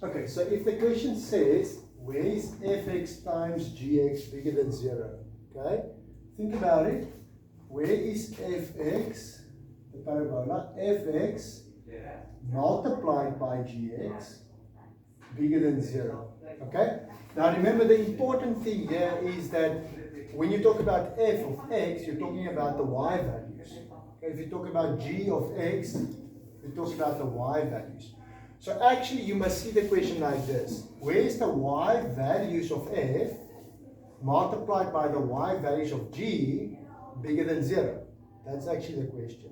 Okay, so if the question says, where is fx times gx bigger than 0? Okay, think about it. Where is fx, the parabola, fx multiplied by gx bigger than 0? Okay, now remember the important thing here is that when you talk about f of x, you're talking about the y values. Okay, if you talk about g of x, you talk about the y values. So actually you must see the question like this. Where is the y values of f multiplied by the y values of g bigger than 0? That's actually the question.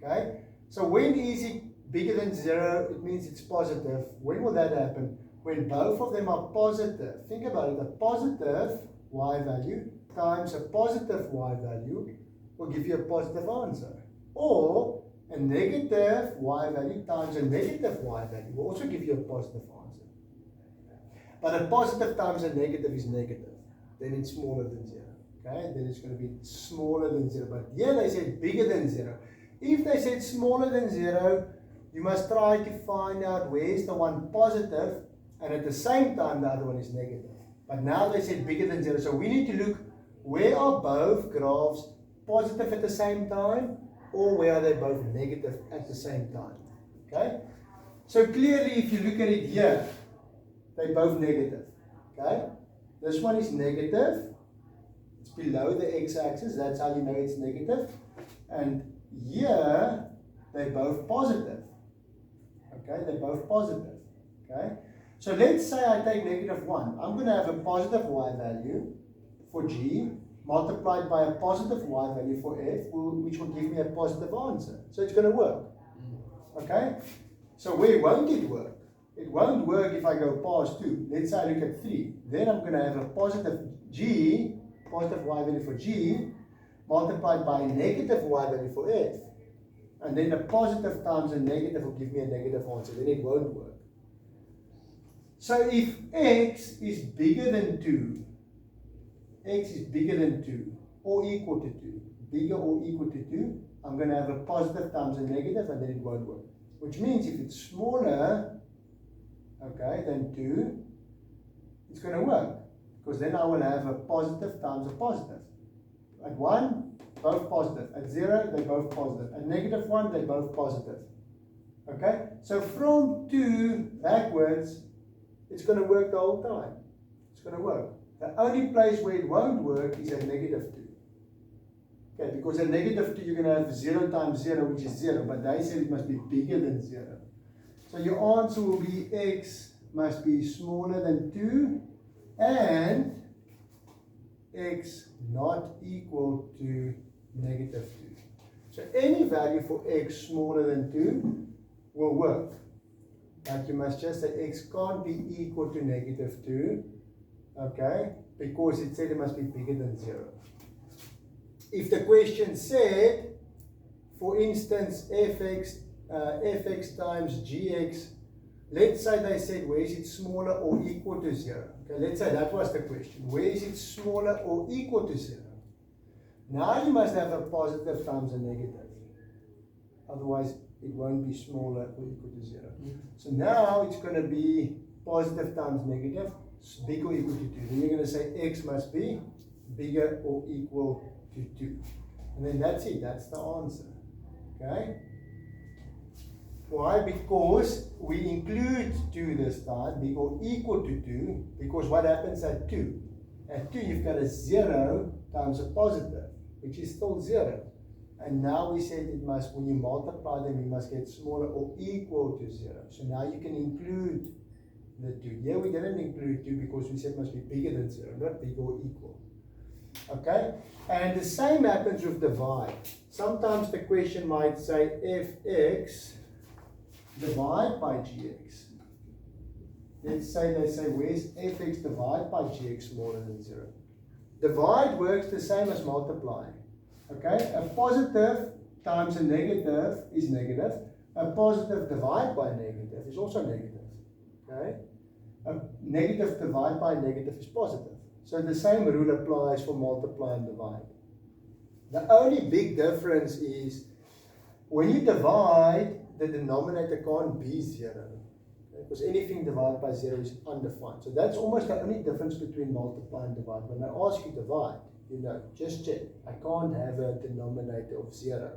Okay? So when is it bigger than 0? It means it's positive. When will that happen? When both of them are positive. Think about it. A positive y value times a positive y value will give you a positive answer. Or a negative y value times a negative y value will also give you a positive answer. But a positive times a negative is negative. Then it's smaller than 0. Okay? Then it's going to be smaller than 0. But here they said bigger than 0. If they said smaller than 0, you must try to find out where is the one positive and at the same time the other one is negative. But now they said bigger than 0. So we need to look where are both graphs positive at the same time, or where are they both negative at the same time. Okay? So clearly if you look at it here, they're both negative. Okay? This one is negative. It's below the x-axis. That's how you know it's negative. And here, they're both positive. Okay? They're both positive. Okay? So let's say I take negative 1. I'm going to have a positive y value for g multiplied by a positive y value for f, which will give me a positive answer. So it's going to work. Okay? So where won't it work? It won't work if I go past 2. Let's say I look at 3. Then I'm going to have a positive g, positive y value for g, multiplied by a negative y value for f. And then the positive times a negative will give me a negative answer. Then it won't work. So if x is bigger than 2, x is bigger than 2 or equal to 2, bigger or equal to 2, I'm going to have a positive times a negative and then it won't work. Which means if it's smaller, okay, than 2, it's going to work. Because then I will have a positive times a positive. At 1, both positive. At 0, they're both positive. At negative 1, they're both positive. Okay? So from 2 backwards, it's going to work the whole time. It's going to work. The only place where it won't work is at negative 2. Okay, because at negative 2 you're going to have 0 times 0, which is 0. But they said it must be bigger than 0. So your answer will be x must be smaller than 2 and x not equal to negative 2. So any value for x smaller than 2 will work. But you must just say x can't be equal to negative 2. Okay, because it said it must be bigger than 0. If the question said, for instance, fx times gx, let's say they said, where is it smaller or equal to 0? Okay, let's say that was the question. Where is it smaller or equal to 0? Now you must have a positive times a negative. Otherwise, it won't be smaller or equal to 0. So now it's going to be positive times negative. Bigger or equal to 2. Then you're going to say x must be bigger or equal to 2. And then that's it. That's the answer. Okay? Why? Because we include 2 this time, bigger or equal to 2, because what happens at 2? At 2 you've got a 0 times a positive, which is still 0. And now we said it must, when you multiply them, you must get smaller or equal to 0. So now you can include the 2. Here we didn't include 2 because we said it must be bigger than 0, not bigger or equal. Okay? And the same happens with divide. Sometimes the question might say fx divide by gx. Let's say they say, where's fx divide by gx smaller than 0? Divide works the same as multiplying. Okay? A positive times a negative is negative. A positive divide by negative is also negative. Okay? A negative divide by negative is positive. So the same rule applies for multiply and divide. The only big difference is when you divide, the denominator can't be 0. Because anything divided by 0 is undefined. So that's almost the only difference between multiply and divide. When I ask you divide, you know, just check. I can't have a denominator of 0.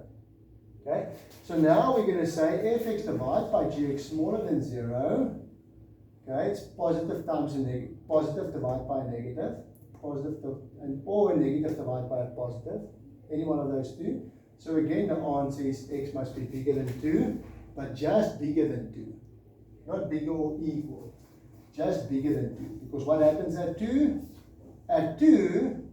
Okay? So now we're going to say fx divided by gx smaller than 0. Okay? It's positive times a negative. Positive divided by a negative. Or a negative divided by a positive. Any one of those two. So again, the answer is x must be bigger than 2, but just bigger than 2. Not bigger or equal, just bigger than 2. Because what happens at 2? At 2,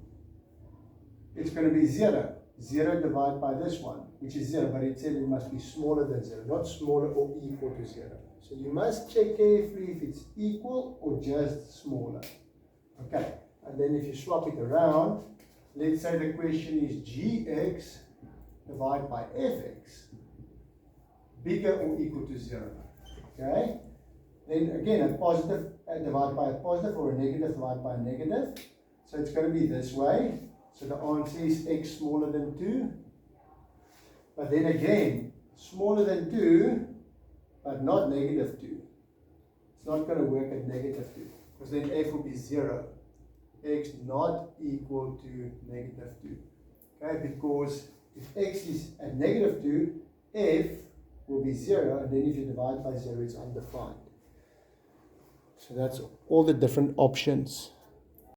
it's going to be 0. 0 divided by this one, which is 0, but it said it must be smaller than 0, not smaller or equal to 0. So you must check carefully if it's equal or just smaller. Okay, and then if you swap it around, let's say the question is gx divided by fx, bigger or equal to 0. Okay, then again a positive divided by a positive or a negative divided by a negative. So it's going to be this way. So the answer is x smaller than 2. But then again, smaller than 2, but not negative 2. It's not going to work at negative 2. Because then f will be 0. X not equal to negative 2. Okay, because if x is at negative 2, f will be 0, and then if you divide by 0, it's undefined. So that's all the different options.